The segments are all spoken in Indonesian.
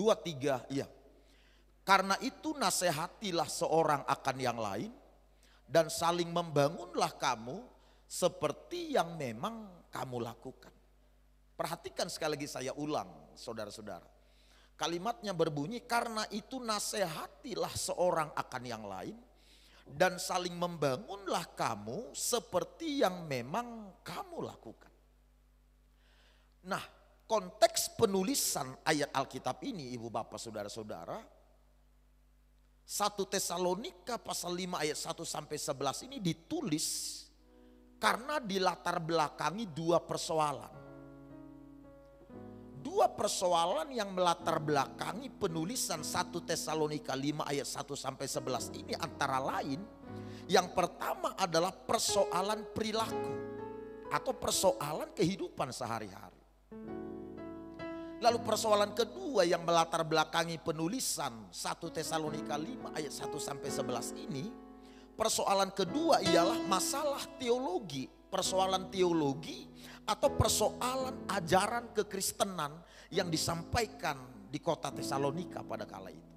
2:3, iya. Karena itu nasihatilah seorang akan yang lain dan saling membangunlah kamu seperti yang memang kamu lakukan. Perhatikan sekali lagi, saya ulang saudara-saudara. Kalimatnya berbunyi, karena itu nasihatilah seorang akan yang lain dan saling membangunlah kamu seperti yang memang kamu lakukan. Nah, konteks penulisan ayat Alkitab ini, ibu bapak saudara-saudara, 1 Tesalonika pasal 5 ayat 1 sampai 11 ini ditulis karena dilatar belakangi dua persoalan. Dua persoalan yang melatar belakangi penulisan 1 Tesalonika 5 ayat 1 sampai 11 ini antara lain, yang pertama adalah persoalan perilaku atau persoalan kehidupan sehari-hari. Lalu persoalan kedua yang melatar belakangi penulisan 1 Tesalonika 5 ayat 1 sampai 11 ini, persoalan kedua ialah masalah teologi, persoalan teologi atau persoalan ajaran kekristenan yang disampaikan di kota Tesalonika pada kala itu.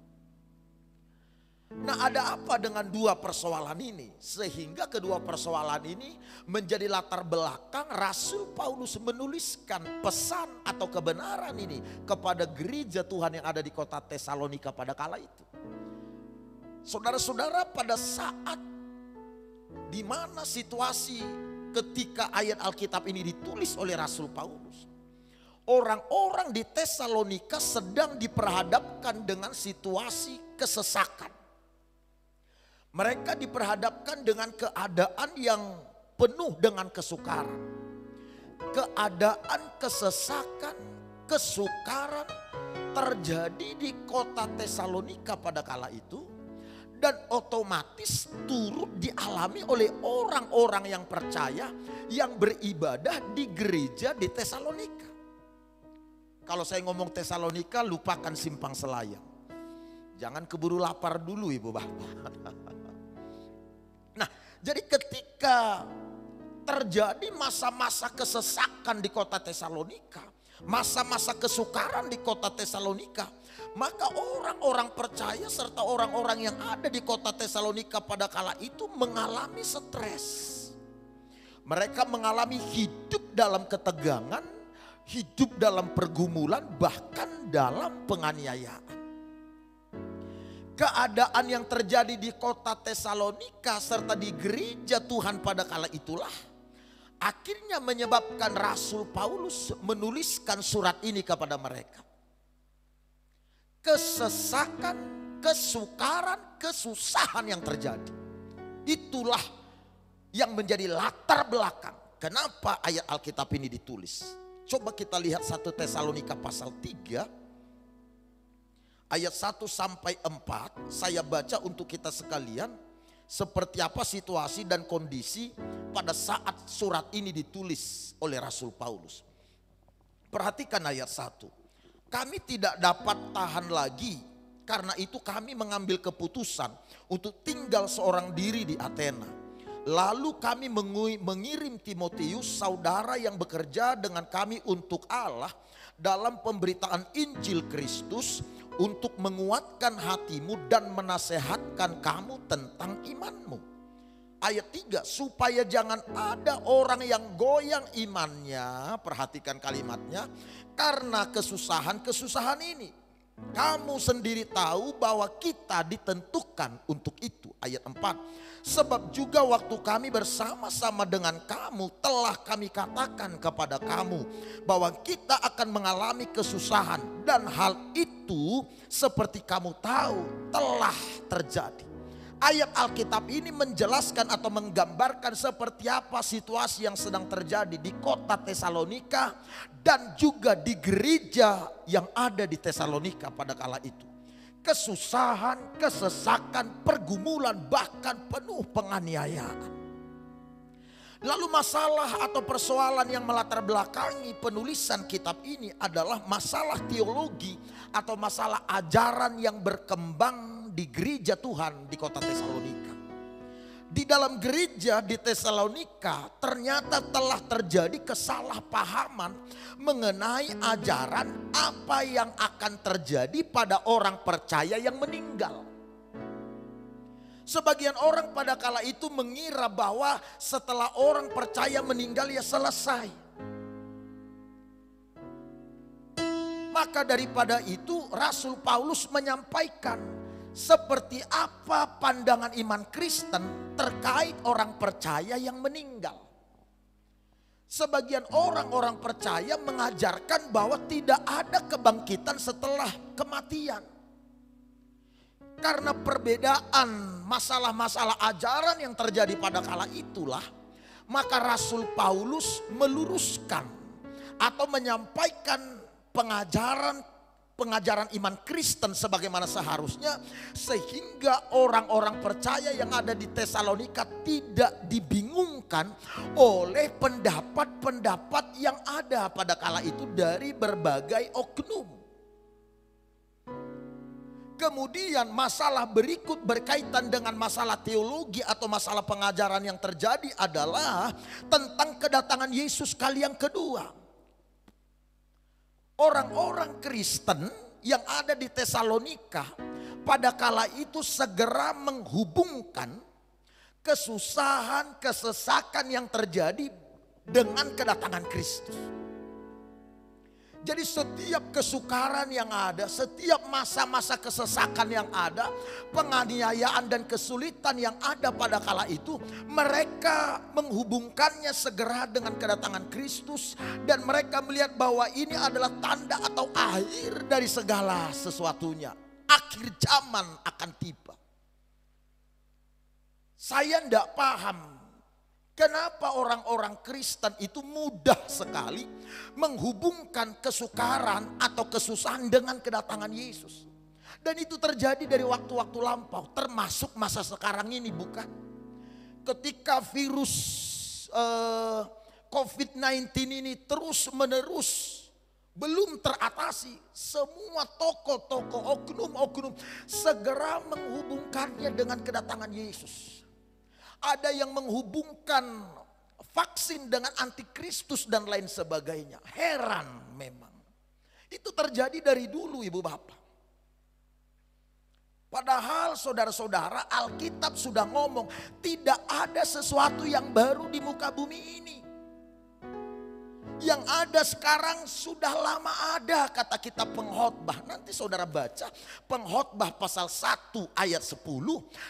Nah, ada apa dengan dua persoalan ini? Sehingga kedua persoalan ini menjadi latar belakang Rasul Paulus menuliskan pesan atau kebenaran ini kepada gereja Tuhan yang ada di kota Tesalonika pada kala itu. Saudara-saudara, pada saat di mana situasi ketika ayat Alkitab ini ditulis oleh Rasul Paulus, orang-orang di Tesalonika sedang diperhadapkan dengan situasi kesesakan. Mereka diperhadapkan dengan keadaan yang penuh dengan kesukaran. Keadaan kesesakan, kesukaran terjadi di kota Tesalonika pada kala itu. Dan otomatis turut dialami oleh orang-orang yang percaya yang beribadah di gereja di Tesalonika. Kalau saya ngomong Tesalonika, lupakan simpang selayang. Jangan keburu lapar dulu ibu bapak. Nah, jadi ketika terjadi masa-masa kesesakan di kota Tesalonika, masa-masa kesukaran di kota Tesalonika, maka orang-orang percaya serta orang-orang yang ada di kota Tesalonika pada kala itu mengalami stres. Mereka mengalami hidup dalam ketegangan, hidup dalam pergumulan, bahkan dalam penganiayaan. Keadaan yang terjadi di kota Tesalonika serta di gereja Tuhan pada kala itulah akhirnya menyebabkan Rasul Paulus menuliskan surat ini kepada mereka. Kesesakan, kesukaran, kesusahan yang terjadi, itulah yang menjadi latar belakang kenapa ayat Alkitab ini ditulis. Coba kita lihat 1 Tesalonika pasal 3 ayat 1 sampai 4. Saya baca untuk kita sekalian seperti apa situasi dan kondisi pada saat surat ini ditulis oleh Rasul Paulus. Perhatikan ayat 1. Kami tidak dapat tahan lagi, karena itu kami mengambil keputusan untuk tinggal seorang diri di Athena. Lalu kami mengirim Timotius, saudara yang bekerja dengan kami untuk Allah dalam pemberitaan Injil Kristus, untuk menguatkan hatimu dan menasehatkan kamu tentang imanmu. Ayat 3, supaya jangan ada orang yang goyang imannya, perhatikan kalimatnya, karena kesusahan-kesusahan ini. Kamu sendiri tahu bahwa kita ditentukan untuk itu. Ayat 4, sebab juga waktu kami bersama-sama dengan kamu telah kami katakan kepada kamu bahwa kita akan mengalami kesusahan, dan hal itu seperti kamu tahu telah terjadi. Ayat Alkitab ini menjelaskan atau menggambarkan seperti apa situasi yang sedang terjadi di kota Tesalonika dan juga di gereja yang ada di Tesalonika pada kala itu. Kesusahan, kesesakan, pergumulan, bahkan penuh penganiayaan. Lalu masalah atau persoalan yang melatar belakangi penulisan kitab ini adalah masalah teologi atau masalah ajaran yang berkembang di gereja Tuhan di kota Tesalonika. Di dalam gereja di Tesalonika ternyata telah terjadi kesalahpahaman mengenai ajaran apa yang akan terjadi pada orang percaya yang meninggal. Sebagian orang pada kala itu mengira bahwa setelah orang percaya meninggal ya selesai. Maka daripada itu Rasul Paulus menyampaikan seperti apa pandangan iman Kristen terkait orang percaya yang meninggal. Sebagian orang-orang percaya mengajarkan bahwa tidak ada kebangkitan setelah kematian. Karena perbedaan masalah-masalah ajaran yang terjadi pada kala itulah, maka Rasul Paulus meluruskan atau menyampaikan pengajaran iman Kristen sebagaimana seharusnya, sehingga orang-orang percaya yang ada di Tesalonika tidak dibingungkan oleh pendapat-pendapat yang ada pada kala itu dari berbagai oknum. Kemudian masalah berikut berkaitan dengan masalah teologi atau masalah pengajaran yang terjadi adalah tentang kedatangan Yesus kali yang kedua. Orang-orang Kristen yang ada di Tesalonika pada kala itu segera menghubungkan kesusahan, kesesakan yang terjadi dengan kedatangan Kristus. Jadi setiap kesukaran yang ada, setiap masa-masa kesesakan yang ada, penganiayaan dan kesulitan yang ada pada kala itu, mereka menghubungkannya segera dengan kedatangan Kristus. Dan mereka melihat bahwa ini adalah tanda atau akhir dari segala sesuatunya. Akhir zaman akan tiba. Saya tidak paham kenapa orang-orang Kristen itu mudah sekali menghubungkan kesukaran atau kesusahan dengan kedatangan Yesus. Dan itu terjadi dari waktu-waktu lampau, termasuk masa sekarang ini, bukan? Ketika virus COVID-19 ini terus menerus belum teratasi, semua tokoh-tokoh, oknum-oknum segera menghubungkannya dengan kedatangan Yesus. Ada yang menghubungkan vaksin dengan antikristus dan lain sebagainya. Heran memang. Itu terjadi dari dulu, ibu bapak. Padahal saudara-saudara, Alkitab sudah ngomong tidak ada sesuatu yang baru di muka bumi ini. Yang ada sekarang sudah lama ada, kata kitab Pengkhotbah. Nanti saudara baca Pengkhotbah pasal 1 ayat 10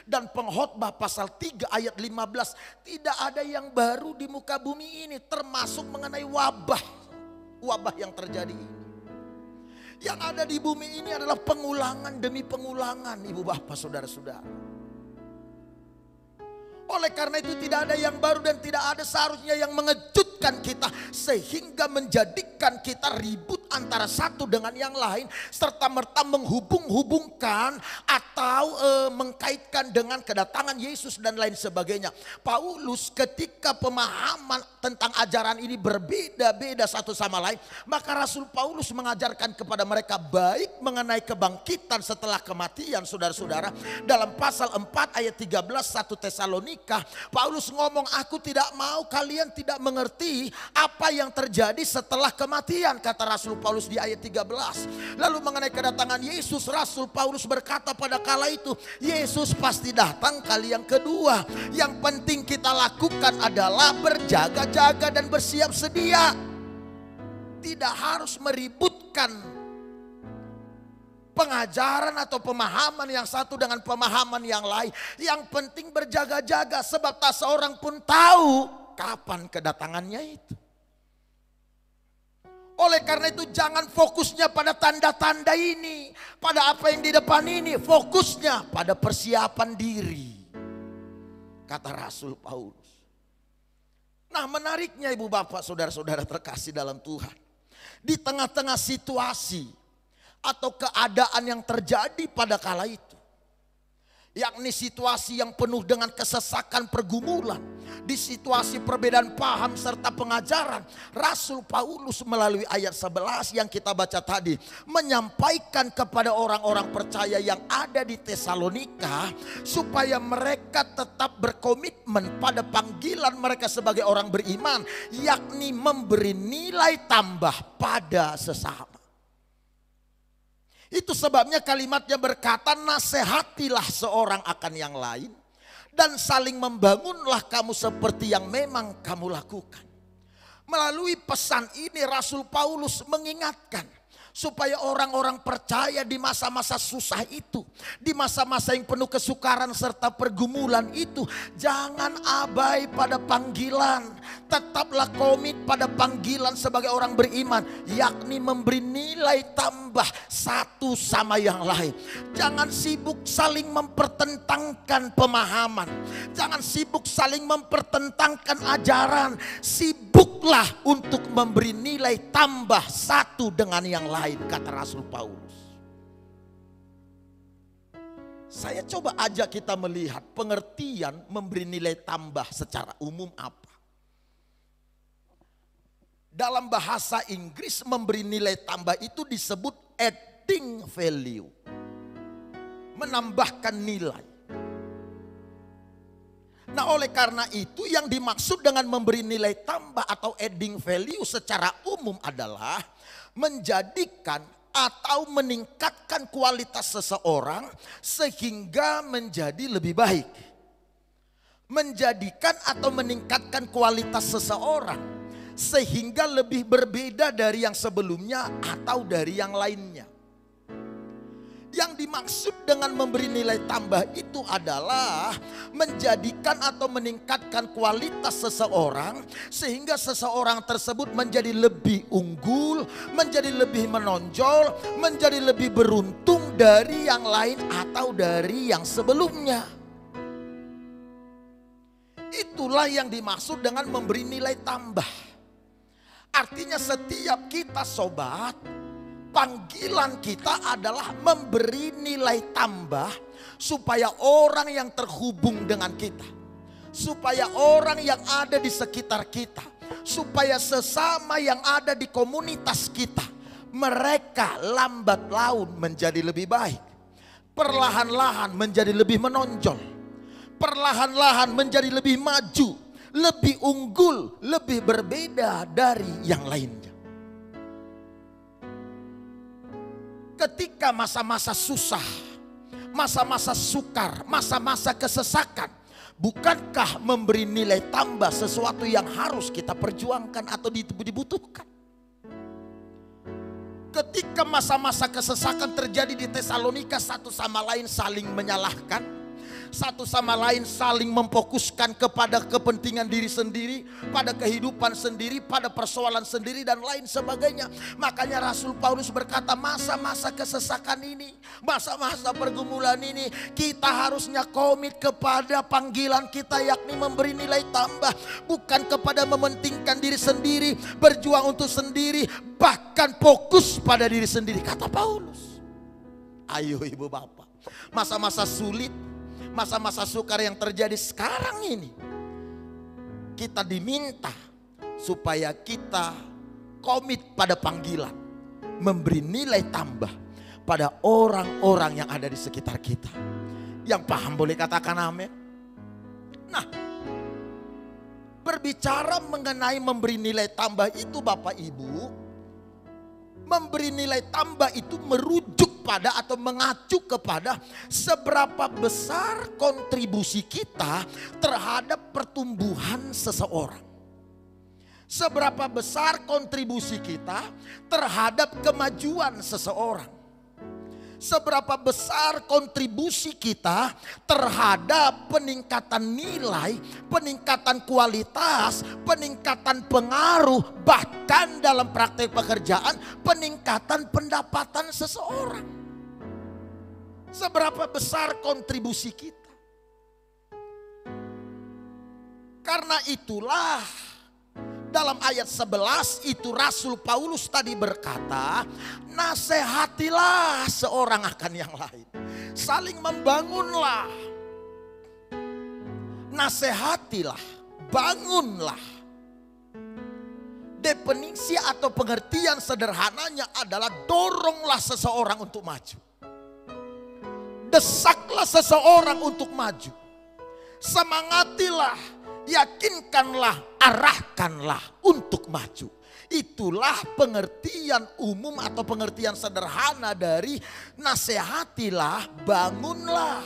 dan Pengkhotbah pasal 3 ayat 15. Tidak ada yang baru di muka bumi ini, termasuk mengenai wabah yang terjadi ini. Yang ada di bumi ini adalah pengulangan demi pengulangan, ibu bapak saudara-saudara. Oleh karena itu tidak ada yang baru dan tidak ada seharusnya yang mengejutkan kita sehingga menjadikan kita ribut antara satu dengan yang lain serta merta menghubung-hubungkan atau mengkaitkan dengan kedatangan Yesus dan lain sebagainya. Paulus ketika pemahaman tentang ajaran ini berbeda-beda satu sama lain, maka Rasul Paulus mengajarkan kepada mereka baik mengenai kebangkitan setelah kematian, saudara-saudara. Dalam pasal 4 ayat 13 1 Tesalonika, Paulus ngomong, aku tidak mau kalian tidak mengerti apa yang terjadi setelah kematian, kata Rasul Paulus di ayat 13. Lalu mengenai kedatangan Yesus, Rasul Paulus berkata pada kala itu, Yesus pasti datang kali yang kedua. Yang penting kita lakukan adalah berjaga-jaga dan bersiap sedia. Tidak harus meributkan pengajaran atau pemahaman yang satu dengan pemahaman yang lain. Yang penting berjaga-jaga, sebab tak seorang pun tahu kapan kedatangannya itu. Oleh karena itu jangan fokusnya pada tanda-tanda ini, pada apa yang di depan ini. Fokusnya pada persiapan diri, kata Rasul Paulus. Nah, menariknya ibu bapak saudara-saudara terkasih dalam Tuhan, di tengah-tengah situasi atau keadaan yang terjadi pada kala itu, yakni situasi yang penuh dengan kesesakan pergumulan, di situasi perbedaan paham serta pengajaran, Rasul Paulus melalui ayat 11 yang kita baca tadi menyampaikan kepada orang-orang percaya yang ada di Tesalonika supaya mereka tetap berkomitmen pada panggilan mereka sebagai orang beriman, yakni memberi nilai tambah pada sesama. Itu sebabnya kalimatnya berkata, nasihatilah seorang akan yang lain dan saling membangunlah kamu seperti yang memang kamu lakukan. Melalui pesan ini Rasul Paulus mengingatkan supaya orang-orang percaya di masa-masa susah itu, di masa-masa yang penuh kesukaran serta pergumulan itu, jangan abai pada panggilan. Tetaplah komit pada panggilan sebagai orang beriman, yakni memberi nilai tambah satu sama yang lain. Jangan sibuk saling mempertentangkan pemahaman, jangan sibuk saling mempertentangkan ajaran. Sibuklah untuk memberi nilai tambah satu dengan yang lain, kata Rasul Paulus. Saya coba ajak kita melihat pengertian memberi nilai tambah secara umum apa. Dalam bahasa Inggris memberi nilai tambah itu disebut adding value, menambahkan nilai. Nah, oleh karena itu yang dimaksud dengan memberi nilai tambah atau adding value secara umum adalah menjadikan atau meningkatkan kualitas seseorang sehingga menjadi lebih baik. Menjadikan atau meningkatkan kualitas seseorang sehingga lebih berbeda dari yang sebelumnya atau dari yang lainnya. Yang dimaksud dengan memberi nilai tambah itu adalah menjadikan atau meningkatkan kualitas seseorang sehingga seseorang tersebut menjadi lebih unggul, menjadi lebih menonjol, menjadi lebih beruntung dari yang lain atau dari yang sebelumnya. Itulah yang dimaksud dengan memberi nilai tambah. Artinya setiap kita sobat, panggilan kita adalah memberi nilai tambah supaya orang yang terhubung dengan kita, supaya orang yang ada di sekitar kita, supaya sesama yang ada di komunitas kita, mereka lambat laun menjadi lebih baik, perlahan-lahan menjadi lebih menonjol, perlahan-lahan menjadi lebih maju, lebih unggul, lebih berbeda dari yang lainnya. Ketika masa-masa susah, masa-masa sukar, masa-masa kesesakan, bukankah memberi nilai tambah sesuatu yang harus kita perjuangkan atau dibutuhkan? Ketika masa-masa kesesakan terjadi di Tesalonika, satu sama lain saling menyalahkan, satu sama lain saling memfokuskan kepada kepentingan diri sendiri, pada kehidupan sendiri, pada persoalan sendiri dan lain sebagainya. Makanya Rasul Paulus berkata, masa-masa kesesakan ini, masa-masa pergumulan ini, kita harusnya komit kepada panggilan kita, yakni memberi nilai tambah, bukan kepada mementingkan diri sendiri, berjuang untuk sendiri, bahkan fokus pada diri sendiri, kata Paulus. Ayo ibu bapak, masa-masa sulit, masa-masa sukar yang terjadi sekarang ini, kita diminta supaya kita komit pada panggilan, memberi nilai tambah pada orang-orang yang ada di sekitar kita. Yang paham boleh katakan amin. Nah, berbicara mengenai memberi nilai tambah itu Bapak Ibu, memberi nilai tambah itu merujuk pada atau mengacu kepada seberapa besar kontribusi kita terhadap pertumbuhan seseorang. Seberapa besar kontribusi kita terhadap kemajuan seseorang. Seberapa besar kontribusi kita terhadap peningkatan nilai, peningkatan kualitas, peningkatan pengaruh, bahkan dalam praktek pekerjaan, peningkatan pendapatan seseorang. Seberapa besar kontribusi kita. Karena itulah dalam ayat 11 itu Rasul Paulus tadi berkata, nasihatilah seorang akan yang lain. saling membangunlah, nasihatilah, bangunlah. Definisi atau pengertian sederhananya adalah doronglah seseorang untuk maju. Desaklah seseorang untuk maju. Semangatilah, yakinkanlah, arahkanlah untuk maju. Itulah pengertian umum atau pengertian sederhana dari nasihatilah, bangunlah.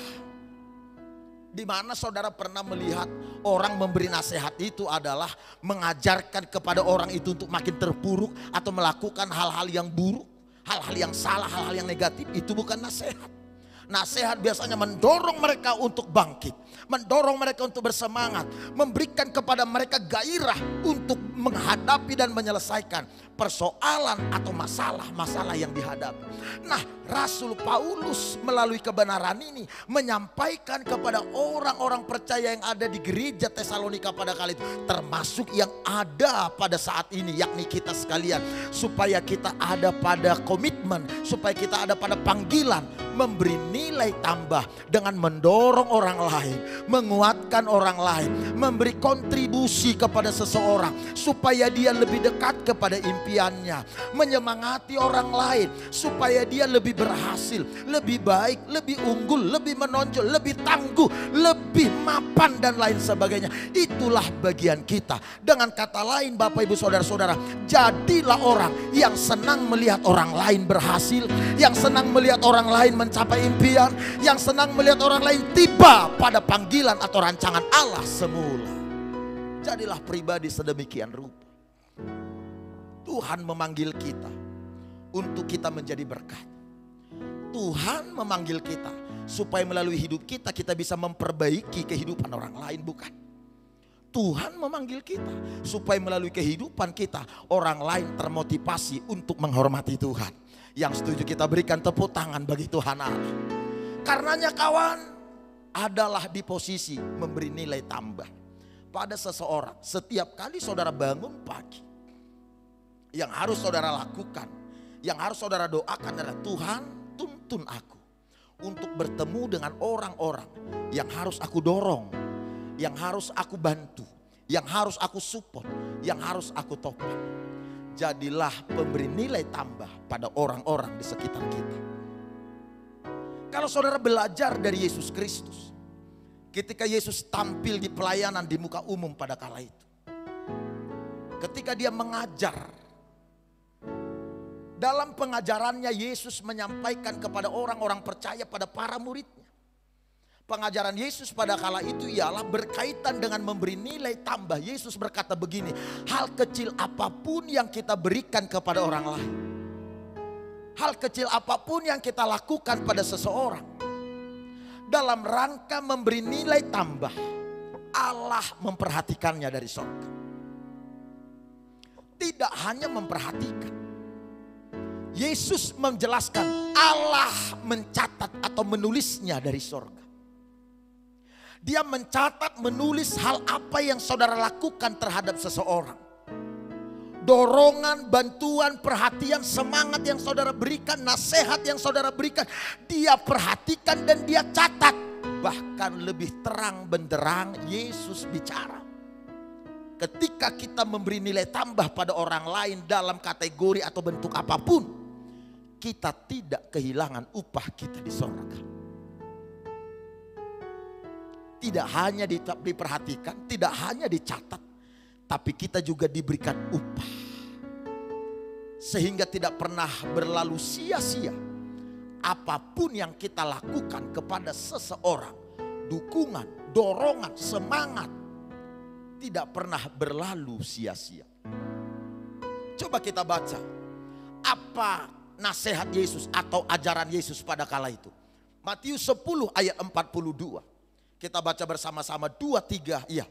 Di mana saudara pernah melihat orang memberi nasihat itu adalah mengajarkan kepada orang itu untuk makin terpuruk atau melakukan hal-hal yang buruk, hal-hal yang salah, hal-hal yang negatif. Itu bukan nasihat. Nasihat biasanya mendorong mereka untuk bangkit, mendorong mereka untuk bersemangat, memberikan kepada mereka gairah untuk menghadapi dan menyelesaikan persoalan atau masalah-masalah yang dihadapi. Nah, Rasul Paulus melalui kebenaran ini menyampaikan kepada orang-orang percaya yang ada di gereja Tesalonika pada kali itu, termasuk yang ada pada saat ini, yakni kita sekalian, supaya kita ada pada komitmen, supaya kita ada pada panggilan, memberi nilai tambah dengan mendorong orang lain, menguatkan orang lain, memberi kontribusi kepada seseorang supaya dia lebih dekat kepada impiannya, menyemangati orang lain supaya dia lebih berhasil, lebih baik, lebih unggul, lebih menonjol, lebih tangguh, lebih mapan dan lain sebagainya. Itulah bagian kita. Dengan kata lain, Bapak Ibu Saudara-saudara, jadilah orang yang senang melihat orang lain berhasil, yang senang melihat orang lain mencapai impian, yang senang melihat orang lain tiba pada panggilan atau rancangan Allah semula. Jadilah pribadi sedemikian rupa. Tuhan memanggil kita untuk kita menjadi berkat. Tuhan memanggil kita supaya melalui hidup kita, kita bisa memperbaiki kehidupan orang lain, bukan? Tuhan memanggil kita supaya melalui kehidupan kita orang lain termotivasi untuk menghormati Tuhan. Yang setuju kita berikan tepuk tangan bagi Tuhan Allah. Karenanya kawan, adalah di posisi memberi nilai tambah pada seseorang. Setiap kali saudara bangun pagi, yang harus saudara lakukan, yang harus saudara doakan adalah, Tuhan tuntun aku untuk bertemu dengan orang-orang yang harus aku dorong, yang harus aku bantu, yang harus aku support, yang harus aku topang. Jadilah pemberi nilai tambah pada orang-orang di sekitar kita. Kalau saudara belajar dari Yesus Kristus, ketika Yesus tampil di pelayanan di muka umum pada kala itu, ketika dia mengajar, dalam pengajarannya Yesus menyampaikan kepada orang-orang percaya, pada para muridnya. Pengajaran Yesus pada kala itu ialah berkaitan dengan memberi nilai tambah. Yesus berkata begini, hal kecil apapun yang kita berikan kepada orang lain, hal kecil apapun yang kita lakukan pada seseorang, dalam rangka memberi nilai tambah, Allah memperhatikannya dari surga. Tidak hanya memperhatikan, Yesus menjelaskan Allah mencatat atau menulisnya dari surga. Dia mencatat, menulis hal apa yang saudara lakukan terhadap seseorang. Dorongan, bantuan, perhatian, semangat yang saudara berikan, nasihat yang saudara berikan, dia perhatikan dan dia catat. Bahkan lebih terang benderang Yesus bicara. Ketika kita memberi nilai tambah pada orang lain dalam kategori atau bentuk apapun, kita tidak kehilangan upah kita di surga. Tidak hanya diperhatikan, tidak hanya dicatat, tapi kita juga diberikan upah. Sehingga tidak pernah berlalu sia-sia apapun yang kita lakukan kepada seseorang. Dukungan, dorongan, semangat tidak pernah berlalu sia-sia. Coba kita baca apa nasihat Yesus atau ajaran Yesus pada kala itu. Matius 10 ayat 42. Kita baca bersama-sama 2-3, iya.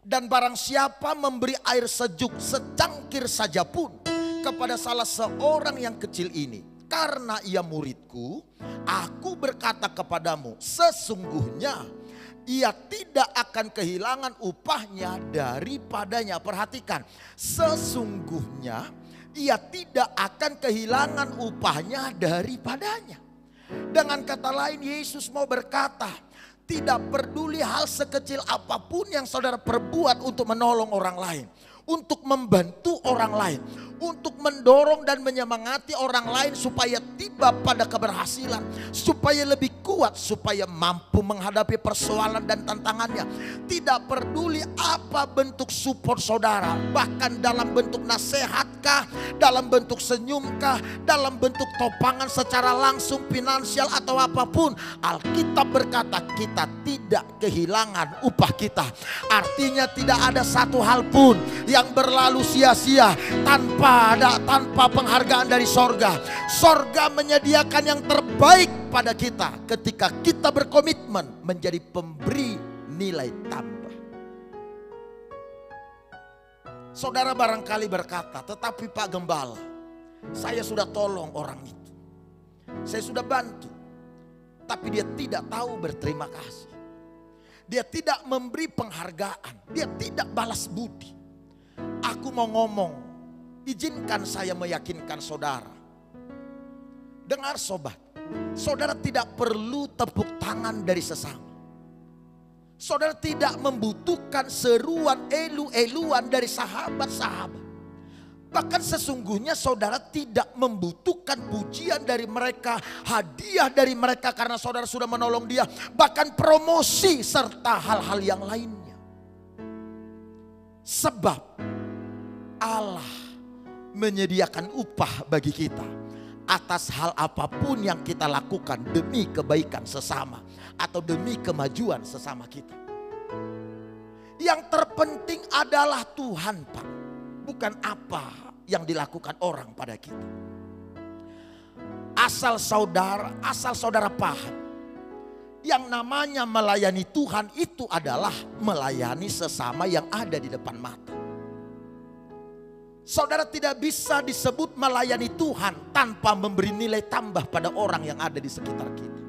Dan barang siapa memberi air sejuk secangkir saja pun kepada salah seorang yang kecil ini, karena ia muridku, aku berkata kepadamu, sesungguhnya ia tidak akan kehilangan upahnya daripadanya. Perhatikan, sesungguhnya ia tidak akan kehilangan upahnya daripadanya. Dengan kata lain, Yesus mau berkata, tidak peduli hal sekecil apapun yang saudara perbuat untuk menolong orang lain, untuk membantu orang lain, untuk mendorong dan menyemangati orang lain supaya tiba pada keberhasilan, supaya lebih kuat, supaya mampu menghadapi persoalan dan tantangannya. Tidak peduli apa bentuk support saudara, bahkan dalam bentuk nasihatkah, dalam bentuk senyumkah, dalam bentuk topangan secara langsung finansial atau apapun. Alkitab berkata kita tidak kehilangan upah kita. Artinya tidak ada satu hal pun yang berlalu sia-sia tanpa penghargaan dari sorga. Sorga menyediakan yang terbaik pada kita ketika kita berkomitmen menjadi pemberi nilai tambah. Saudara barangkali berkata, tetapi Pak Gembala, saya sudah tolong orang itu, saya sudah bantu, tapi dia tidak tahu berterima kasih. Dia tidak memberi penghargaan, dia tidak balas budi. Aku mau ngomong, izinkan saya meyakinkan saudara. Dengar sobat, saudara tidak perlu tepuk tangan dari sesama. Saudara tidak membutuhkan seruan elu-eluan dari sahabat-sahabat. Bahkan sesungguhnya saudara tidak membutuhkan pujian dari mereka, hadiah dari mereka karena saudara sudah menolong dia. Bahkan promosi serta hal-hal yang lainnya. Sebab Allah menyediakan upah bagi kita atas hal apapun yang kita lakukan demi kebaikan sesama atau demi kemajuan sesama kita. Yang terpenting adalah Tuhan, Pak, bukan apa yang dilakukan orang pada kita. Asal saudara paham, yang namanya melayani Tuhan itu adalah melayani sesama yang ada di depan mata. Saudara tidak bisa disebut melayani Tuhan tanpa memberi nilai tambah pada orang yang ada di sekitar kita.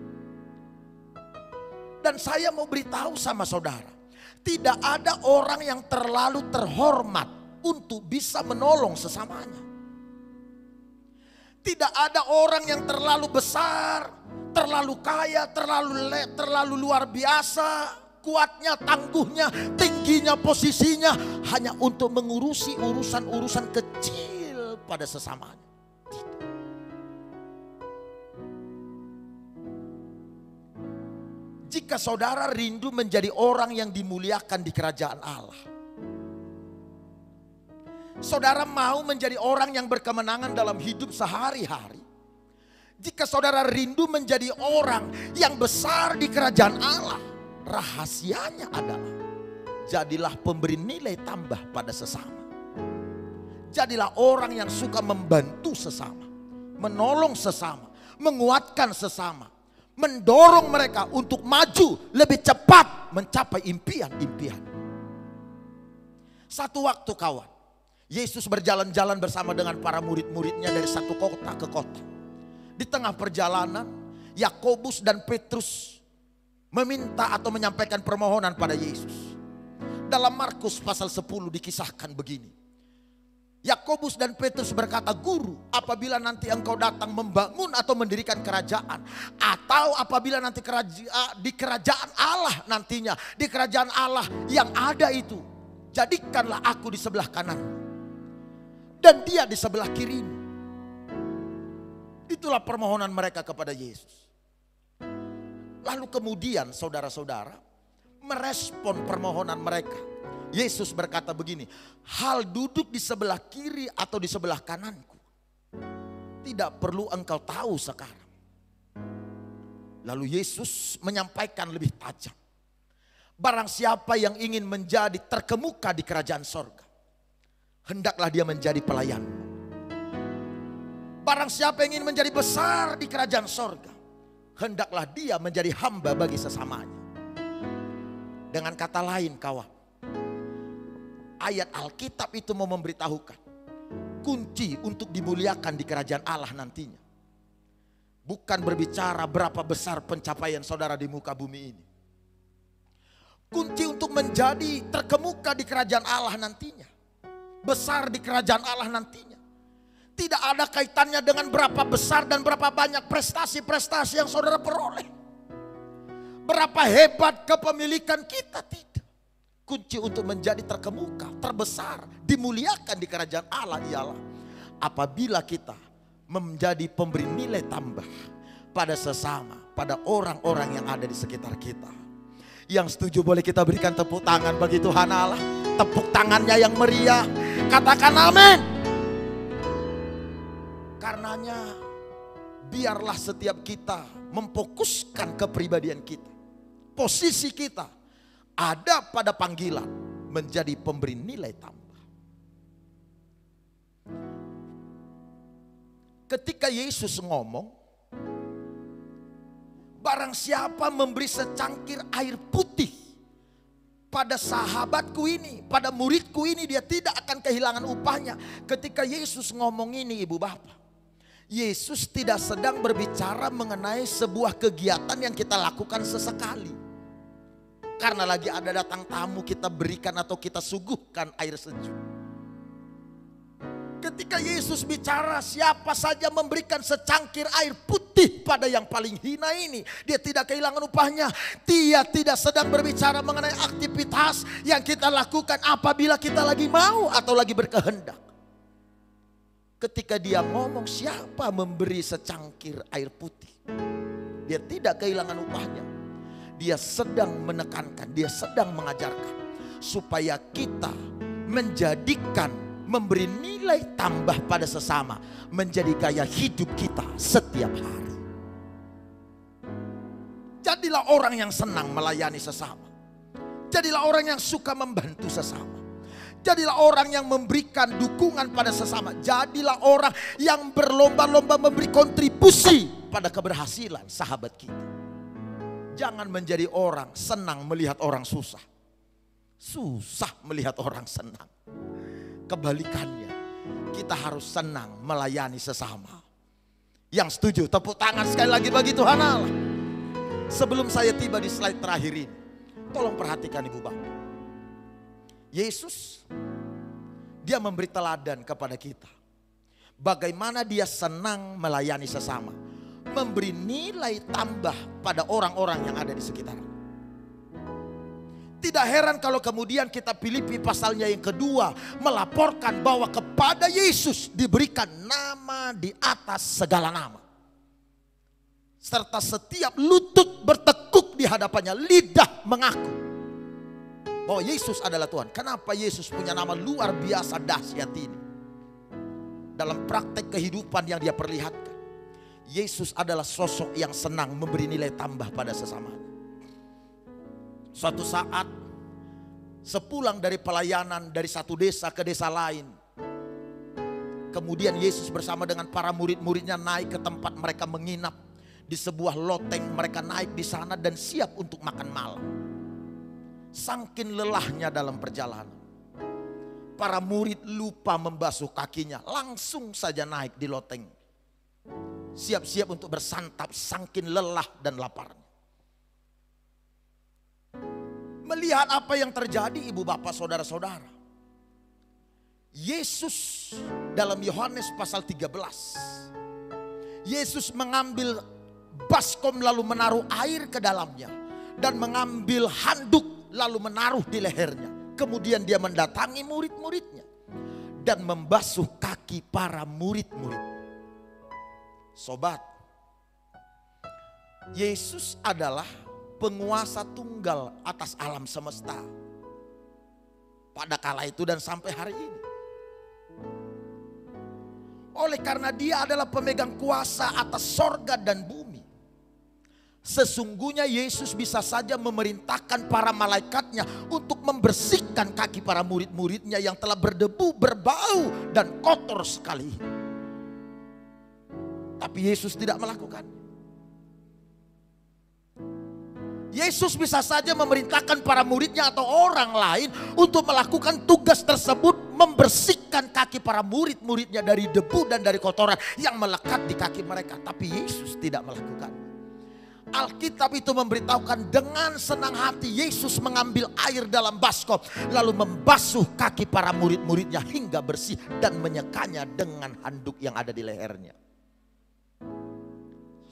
Dan saya mau beritahu sama saudara, tidak ada orang yang terlalu terhormat untuk bisa menolong sesamanya. Tidak ada orang yang terlalu besar, terlalu kaya, terlalu luar biasa, kuatnya, tangguhnya, tingginya, posisinya hanya untuk mengurusi urusan-urusan kecil pada sesamanya. Jika saudara rindu menjadi orang yang dimuliakan di kerajaan Allah, saudara mau menjadi orang yang berkemenangan dalam hidup sehari-hari, jika saudara rindu menjadi orang yang besar di kerajaan Allah, rahasianya adalah jadilah pemberi nilai tambah pada sesama. Jadilah orang yang suka membantu sesama, menolong sesama, menguatkan sesama, mendorong mereka untuk maju lebih cepat mencapai impian-impian. Satu waktu kawan, Yesus berjalan-jalan bersama dengan para murid-muridnya dari satu kota ke kota. Di tengah perjalanan, Yakobus dan Petrus meminta atau menyampaikan permohonan pada Yesus. Dalam Markus pasal 10 dikisahkan begini. Yakobus dan Petrus berkata, "Guru, apabila nanti engkau datang membangun atau mendirikan kerajaan, atau apabila nanti di kerajaan Allah nantinya, di kerajaan Allah yang ada itu, jadikanlah aku di sebelah kanan dan dia di sebelah kiri." Itulah permohonan mereka kepada Yesus. Lalu kemudian saudara-saudara merespon permohonan mereka. Yesus berkata begini, "Hal duduk di sebelah kiri atau di sebelah kananku tidak perlu engkau tahu sekarang." Lalu Yesus menyampaikan lebih tajam, "Barang siapa yang ingin menjadi terkemuka di kerajaan sorga, hendaklah dia menjadi pelayanmu. Barang siapa yang ingin menjadi besar di kerajaan sorga, hendaklah dia menjadi hamba bagi sesamanya." Dengan kata lain kawan, ayat Alkitab itu mau memberitahukan kunci untuk dimuliakan di kerajaan Allah nantinya. Bukan berbicara berapa besar pencapaian saudara di muka bumi ini. Kunci untuk menjadi terkemuka di kerajaan Allah nantinya, besar di kerajaan Allah nantinya, Tidak ada kaitannya dengan berapa besar dan berapa banyak prestasi-prestasi yang saudara peroleh. Berapa hebat kepemilikan kita, tidak. Kunci untuk menjadi terkemuka, terbesar, dimuliakan di kerajaan Allah ialah apabila kita menjadi pemberi nilai tambah pada sesama, pada orang-orang yang ada di sekitar kita. Yang setuju boleh kita berikan tepuk tangan bagi Tuhan Allah. Tepuk tangannya yang meriah. Katakan amin. Karenanya biarlah setiap kita memfokuskan kepribadian kita. Posisi kita ada pada panggilan menjadi pemberi nilai tambah. Ketika Yesus ngomong, barang siapa memberi secangkir air putih pada sahabatku ini, pada muridku ini, dia tidak akan kehilangan upahnya. Ketika Yesus ngomong ini, ibu bapak, Yesus tidak sedang berbicara mengenai sebuah kegiatan yang kita lakukan sesekali. Karena lagi ada datang tamu, kita berikan atau kita suguhkan air sejuk. Ketika Yesus bicara siapa saja memberikan secangkir air putih pada yang paling hina ini, dia tidak kehilangan upahnya. Dia tidak sedang berbicara mengenai aktivitas yang kita lakukan apabila kita lagi mau atau lagi berkehendak. Ketika dia ngomong siapa memberi secangkir air putih, dia tidak kehilangan upahnya. Dia sedang menekankan, dia sedang mengajarkan supaya kita menjadikan memberi nilai tambah pada sesama menjadi gaya hidup kita setiap hari. Jadilah orang yang senang melayani sesama. Jadilah orang yang suka membantu sesama. Jadilah orang yang memberikan dukungan pada sesama. Jadilah orang yang berlomba-lomba memberi kontribusi pada keberhasilan sahabat kita. Jangan menjadi orang senang melihat orang susah. Susah melihat orang senang. Kebalikannya, kita harus senang melayani sesama. Yang setuju tepuk tangan sekali lagi bagi Tuhan Allah. Sebelum saya tiba di slide terakhir ini, tolong perhatikan ibu bapak. Yesus, dia memberi teladan kepada kita. Bagaimana dia senang melayani sesama. Memberi nilai tambah pada orang-orang yang ada di sekitar. Tidak heran kalau kemudian kita Filipi pasalnya yang kedua melaporkan bahwa kepada Yesus diberikan nama di atas segala nama. Serta setiap lutut bertekuk di hadapannya, lidah mengaku bahwa Yesus adalah Tuhan. Kenapa Yesus punya nama luar biasa dahsyat ini? Dalam praktek kehidupan yang dia perlihatkan, Yesus adalah sosok yang senang memberi nilai tambah pada sesamanya. Suatu saat sepulang dari pelayanan dari satu desa ke desa lain, kemudian Yesus bersama dengan para murid-muridnya naik ke tempat mereka menginap. Di sebuah loteng mereka naik di sana dan siap untuk makan malam. Saking lelahnya dalam perjalanan, para murid lupa membasuh kakinya, langsung saja naik di loteng. Siap-siap untuk bersantap, saking lelah dan laparnya. Melihat apa yang terjadi ibu bapak saudara-saudara, Yesus dalam Yohanes pasal 13, Yesus mengambil baskom lalu menaruh air ke dalamnya, dan mengambil handuk lalu menaruh di lehernya. Kemudian dia mendatangi murid-muridnya dan membasuh kaki para murid-murid. Sobat, Yesus adalah penguasa tunggal atas alam semesta pada kala itu dan sampai hari ini. Oleh karena dia adalah pemegang kuasa atas sorga dan bumi, sesungguhnya Yesus bisa saja memerintahkan para malaikatnya untuk membersihkan kaki para murid-muridnya yang telah berdebu, berbau dan kotor sekali. Tapi Yesus tidak melakukan. Yesus bisa saja memerintahkan para muridnya atau orang lain untuk melakukan tugas tersebut, membersihkan kaki para murid-muridnya dari debu dan dari kotoran yang melekat di kaki mereka. Tapi Yesus tidak melakukan. Alkitab itu memberitahukan dengan senang hati Yesus mengambil air dalam baskom, lalu membasuh kaki para murid-muridnya hingga bersih dan menyekanya dengan handuk yang ada di lehernya.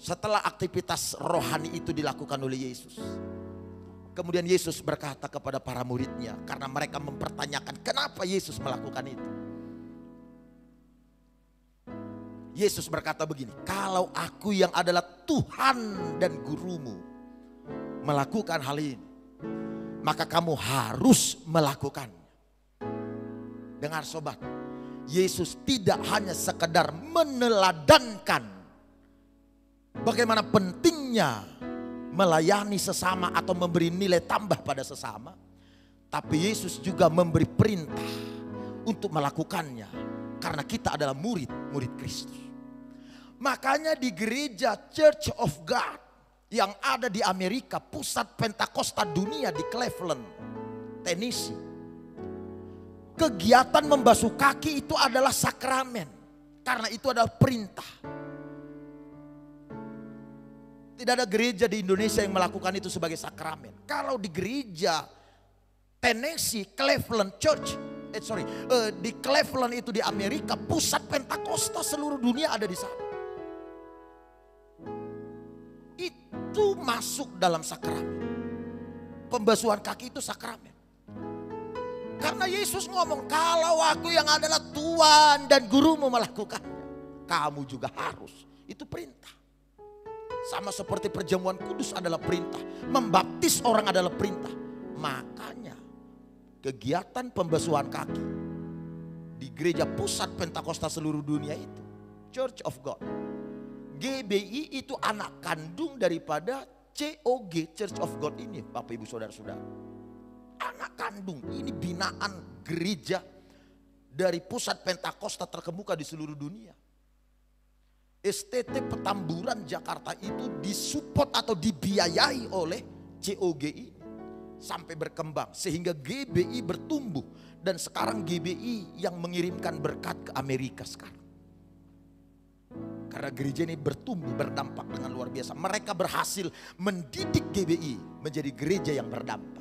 Setelah aktivitas rohani itu dilakukan oleh Yesus, kemudian Yesus berkata kepada para muridnya, karena mereka mempertanyakan kenapa Yesus melakukan itu. Yesus berkata begini, kalau aku yang adalah Tuhan dan gurumu melakukan hal ini, maka kamu harus melakukannya. Dengar sobat, Yesus tidak hanya sekedar meneladankan bagaimana pentingnya melayani sesama atau memberi nilai tambah pada sesama, tapi Yesus juga memberi perintah untuk melakukannya karena kita adalah murid-murid Kristus. Makanya di gereja Church of God yang ada di Amerika, pusat Pentakosta dunia di Cleveland, Tennessee, kegiatan membasuh kaki itu adalah sakramen, karena itu adalah perintah. Tidak ada gereja di Indonesia yang melakukan itu sebagai sakramen. Kalau di gereja Tennessee, Cleveland Church, di Cleveland itu di Amerika, pusat Pentakosta seluruh dunia ada di sana. Itu masuk dalam sakramen. Pembasuhan kaki itu sakramen. Karena Yesus ngomong, kalau aku yang adalah Tuhan dan gurumu melakukannya, kamu juga harus. Itu perintah. Sama seperti perjamuan kudus adalah perintah, membaptis orang adalah perintah. Makanya kegiatan pembasuhan kaki di gereja pusat Pentakosta seluruh dunia itu Church of God, GBI itu anak kandung daripada COG, Church of God ini, Bapak Ibu Saudara-saudara. Anak kandung, ini binaan gereja dari pusat Pentakosta terkemuka di seluruh dunia. STT Petamburan Jakarta itu disupport atau dibiayai oleh COG ini sampai berkembang sehingga GBI bertumbuh, dan sekarang GBI yang mengirimkan berkat ke Amerika sekarang. Karena gereja ini bertumbuh, berdampak dengan luar biasa. Mereka berhasil mendidik GBI menjadi gereja yang berdampak.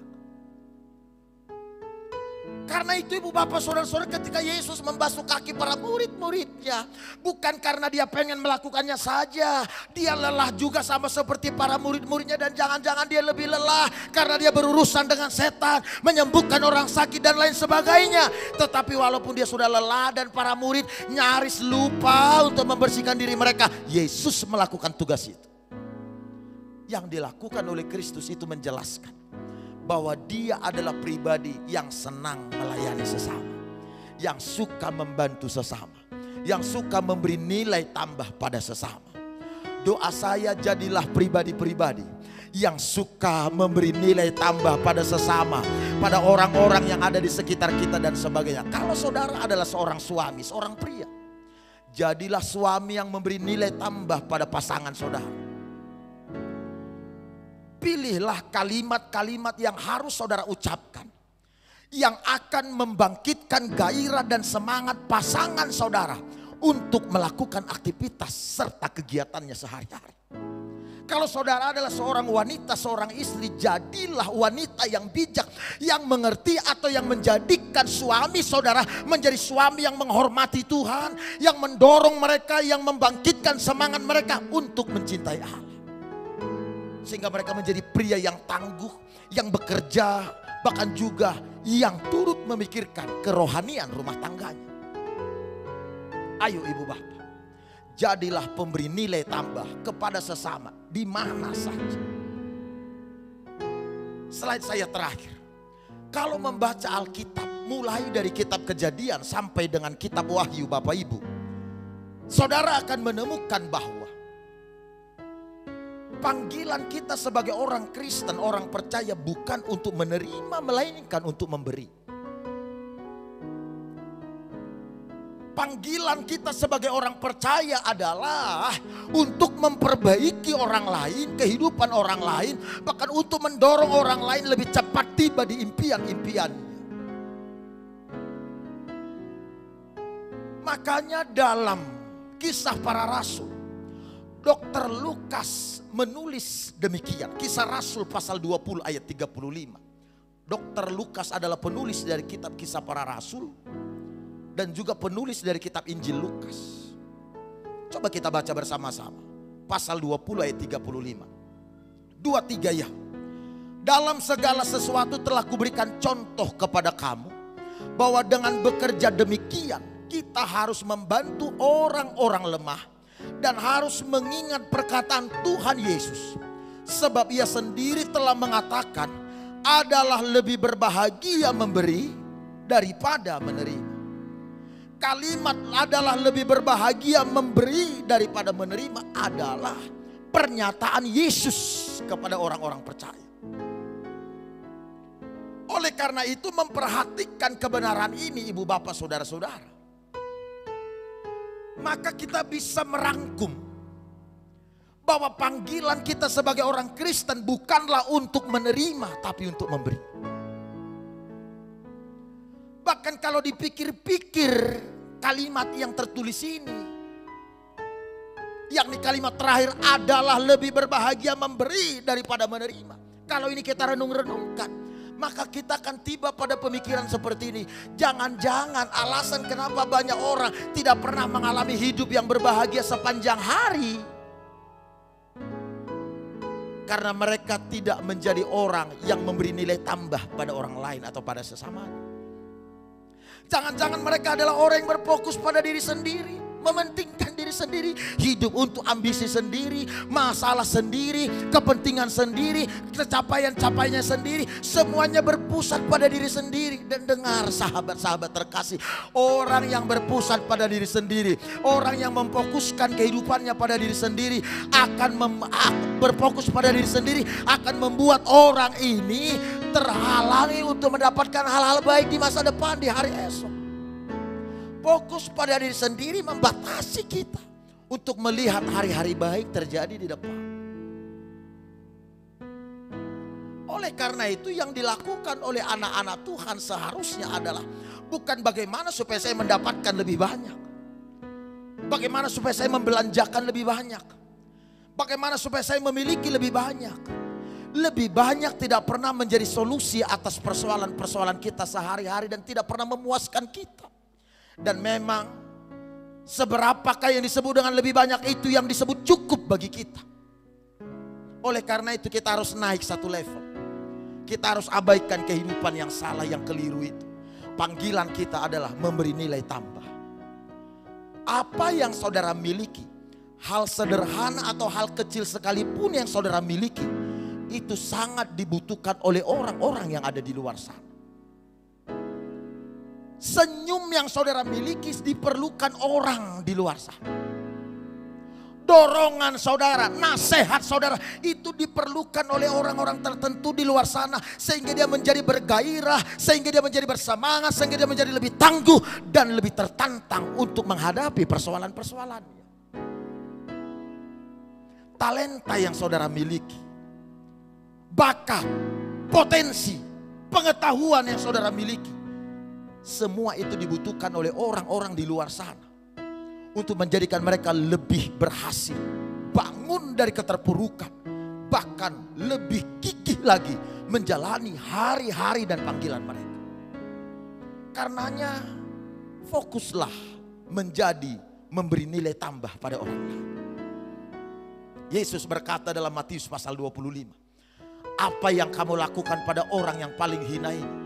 Karena itu ibu bapak saudara-saudara, ketika Yesus membasuh kaki para murid-muridnya, bukan karena dia pengen melakukannya saja. Dia lelah juga sama seperti para murid-muridnya, dan jangan-jangan dia lebih lelah karena dia berurusan dengan setan, menyembuhkan orang sakit dan lain sebagainya. Tetapi walaupun dia sudah lelah dan para murid nyaris lupa untuk membersihkan diri mereka, Yesus melakukan tugas itu. Yang dilakukan oleh Kristus itu menjelaskan bahwa dia adalah pribadi yang senang melayani sesama, yang suka membantu sesama, yang suka memberi nilai tambah pada sesama. Doa saya, jadilah pribadi-pribadi yang suka memberi nilai tambah pada sesama, pada orang-orang yang ada di sekitar kita dan sebagainya. Kalau saudara adalah seorang suami, seorang pria, jadilah suami yang memberi nilai tambah pada pasangan saudara. Pilihlah kalimat-kalimat yang harus saudara ucapkan, yang akan membangkitkan gairah dan semangat pasangan saudara untuk melakukan aktivitas serta kegiatannya sehari-hari. Kalau saudara adalah seorang wanita, seorang istri, jadilah wanita yang bijak, yang mengerti atau yang menjadikan suami saudara menjadi suami yang menghormati Tuhan, yang mendorong mereka, yang membangkitkan semangat mereka untuk mencintai Allah. Sehingga mereka menjadi pria yang tangguh, yang bekerja, bahkan juga yang turut memikirkan kerohanian rumah tangganya. Ayo ibu bapak, jadilah pemberi nilai tambah kepada sesama di mana saja. Slide saya terakhir. Kalau membaca Alkitab mulai dari kitab Kejadian sampai dengan kitab Wahyu Bapak Ibu, saudara akan menemukan bahwa panggilan kita sebagai orang Kristen, orang percaya, bukan untuk menerima melainkan untuk memberi. Panggilan kita sebagai orang percaya adalah untuk memperbaiki orang lain, kehidupan orang lain, bahkan untuk mendorong orang lain lebih cepat tiba di impian-impiannya. Makanya dalam Kisah Para Rasul, Dr. Lukas menulis demikian. Kisah Rasul pasal 20 ayat 35. Dr. Lukas adalah penulis dari kitab Kisah Para Rasul dan juga penulis dari kitab Injil Lukas. Coba kita baca bersama-sama. Pasal 20 ayat 35. 23 ya. Dalam segala sesuatu telah kuberikan contoh kepada kamu, bahwa dengan bekerja demikian kita harus membantu orang-orang lemah dan harus mengingat perkataan Tuhan Yesus. Sebab ia sendiri telah mengatakan, adalah lebih berbahagia memberi daripada menerima. Kalimat adalah lebih berbahagia memberi daripada menerima adalah pernyataan Yesus kepada orang-orang percaya. Oleh karena itu memperhatikan kebenaran ini ibu bapak saudara-saudara, maka kita bisa merangkum bahwa panggilan kita sebagai orang Kristen bukanlah untuk menerima, tapi untuk memberi. Bahkan kalau dipikir-pikir kalimat yang tertulis ini, yakni kalimat terakhir adalah lebih berbahagia memberi daripada menerima. Kalau ini kita renung-renungkan, maka kita akan tiba pada pemikiran seperti ini. Jangan-jangan alasan kenapa banyak orang tidak pernah mengalami hidup yang berbahagia sepanjang hari, karena mereka tidak menjadi orang yang memberi nilai tambah pada orang lain atau pada sesamanya. Jangan-jangan mereka adalah orang yang berfokus pada diri sendiri, mementingkan diri sendiri, hidup untuk ambisi sendiri, masalah sendiri, kepentingan sendiri, capaian-capaiannya sendiri, semuanya berpusat pada diri sendiri. Dan dengar sahabat-sahabat terkasih, orang yang berpusat pada diri sendiri, orang yang memfokuskan kehidupannya pada diri sendiri, berfokus pada diri sendiri akan membuat orang ini terhalangi untuk mendapatkan hal-hal baik di masa depan, di hari esok. Fokus pada diri sendiri membatasi kita untuk melihat hari-hari baik terjadi di depan. Oleh karena itu yang dilakukan oleh anak-anak Tuhan seharusnya adalah bukan bagaimana supaya saya mendapatkan lebih banyak, bagaimana supaya saya membelanjakan lebih banyak, bagaimana supaya saya memiliki lebih banyak. Lebih banyak tidak pernah menjadi solusi atas persoalan-persoalan kita sehari-hari dan tidak pernah memuaskan kita. Dan memang seberapakah yang disebut dengan lebih banyak itu yang disebut cukup bagi kita. Oleh karena itu kita harus naik satu level. Kita harus abaikan kehidupan yang salah, yang keliru itu. Panggilan kita adalah memberi nilai tambah. Apa yang saudara miliki, hal sederhana atau hal kecil sekalipun yang saudara miliki, itu sangat dibutuhkan oleh orang-orang yang ada di luar sana. Senyum yang saudara miliki diperlukan orang di luar sana. Dorongan saudara, nasihat saudara itu diperlukan oleh orang-orang tertentu di luar sana. Sehingga dia menjadi bergairah, sehingga dia menjadi bersemangat, sehingga dia menjadi lebih tangguh dan lebih tertantang untuk menghadapi persoalan-persoalannya. Talenta yang saudara miliki, bakat, potensi, pengetahuan yang saudara miliki, semua itu dibutuhkan oleh orang-orang di luar sana untuk menjadikan mereka lebih berhasil, bangun dari keterpurukan, bahkan lebih gigih lagi menjalani hari-hari dan panggilan mereka. Karenanya fokuslah menjadi memberi nilai tambah pada orang lain. Yesus berkata dalam Matius pasal 25, apa yang kamu lakukan pada orang yang paling hina ini,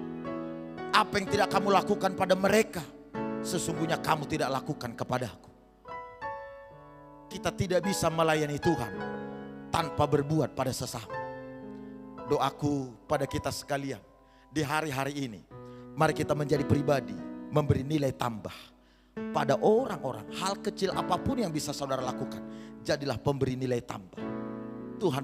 apa yang tidak kamu lakukan pada mereka, sesungguhnya kamu tidak lakukan kepadaku. Kita tidak bisa melayani Tuhan tanpa berbuat pada sesama. Doaku pada kita sekalian di hari-hari ini, mari kita menjadi pribadi memberi nilai tambah pada orang-orang. Hal kecil apapun yang bisa saudara lakukan, jadilah pemberi nilai tambah. Tuhan